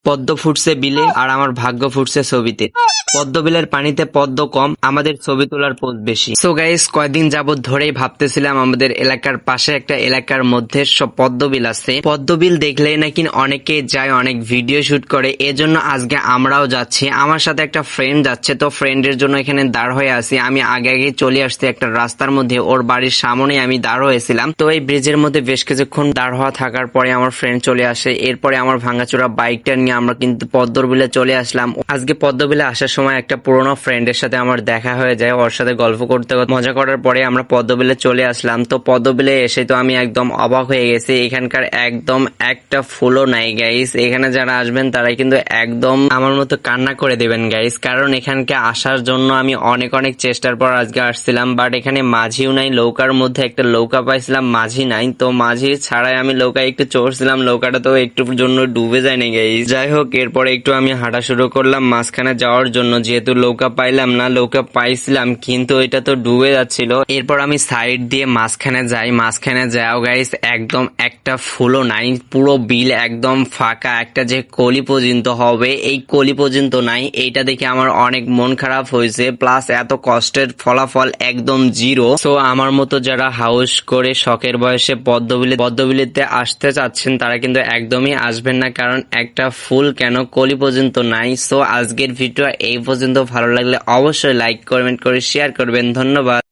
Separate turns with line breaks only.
পদ্ম ফুটছে বিলে আর আমার ভাগ্য ফুটছে ছবিতে। পদ্ম বিলের পানিতে পদ্ম কম, আমাদের ছবি তোলার পোজ বেশি। সো গাইস, কয়দিন যাবত ধরেই ভাবতেছিলাম আমাদের এলাকার পাশে একটা এলাকার মধ্যে সব পদ্ম বিল আছে। পদ্ম বিল দেখলেই নাকি অনেকে যায়, অনেক ভিডিও শুট করে। এজন্য আজকে আমরাও যাচ্ছি, আমার সাথে একটা ফ্রেন্ড যাচ্ছে। তো ফ্রেন্ডের জন্য এখানে দাঁড় হয়ে আছি। আমি আগে আগে চলে আসছি একটা রাস্তার মধ্যে, ওর বাড়ির সামনে আমি দাঁড় হয়েছিলাম। তো এই ব্রিজের মধ্যে বেশ কিছুক্ষণ দাঁড় হওয়া থাকার পরে আমার ফ্রেন্ড চলে আসে। এরপরে আমার ভাঙাচোরা বাইকটা নিয়ে আমরা কিন্তু পদ্মর বিলে চলে আসলাম। আজকে পদ্ম বিলে আসার সময় একটা পুরোনো ফ্রেন্ডের সাথে আমার দেখা হয়ে যায়। ওর সাথে গল্প করতে মজা করার পরে আমরা পদ্ম বিলে চলে আসলাম। তো পদ্ম বিলে এসে তো আমি একদম অবাক হয়ে গেছি। এখানকার একদম একটা ফুলও নাই গাইস। এখানে যারা আসবেন তারা কিন্তু একদম আমার মতো কান্না করে দেবেন গাইস, কারণ এখানকে আসার জন্য আমি অনেক অনেক চেষ্টার পর আজকে আসছিলাম। বাট এখানে মাঝিও নাই। নৌকার মধ্যে একটা নৌকা পাইছিলাম, মাঝি নাই। তো মাঝি ছাড়াই আমি নৌকায় একটু চড়ছিলাম, নৌকাটা তো একটুর জন্য ডুবে যায় না গাইস। যাই হোক, এরপরে একটু আমি হাঁটা শুরু করলাম মাঝখানে যাওয়ার জন্য, যেহেতু নৌকা পাইলাম না। নৌকা পাইছিলাম কিন্তু এটা তো ডুবে যাচ্ছিল। এরপর আমি সাইড দিয়ে মাঝখানে যাই। মাঝখানে যাও গাইস, একদম একটা ফুলও নাই, পুরো বিল একদম ফাঁকা। একটা যে কলি পর্যন্ত হবে, এই কলি পর্যন্ত নাই। এইটা দেখে আমার অনেক মন খারাপ হয়েছে। প্লাস এত কষ্টের ফলাফল একদম জিরো। সো আমার মতো যারা হাউস করে শখের বয়সে পদ্মবিলিতে আসতে চাচ্ছেন তারা কিন্তু একদমই আসবেন না, কারণ একটা ফুল কেন, কলি পর্যন্ত নাই। সো আজকের ভিডিও এই পর্যন্ত। ভালো লাগলে অবশ্যই লাইক, কমেন্ট করে শেয়ার করবেন। ধন্যবাদ।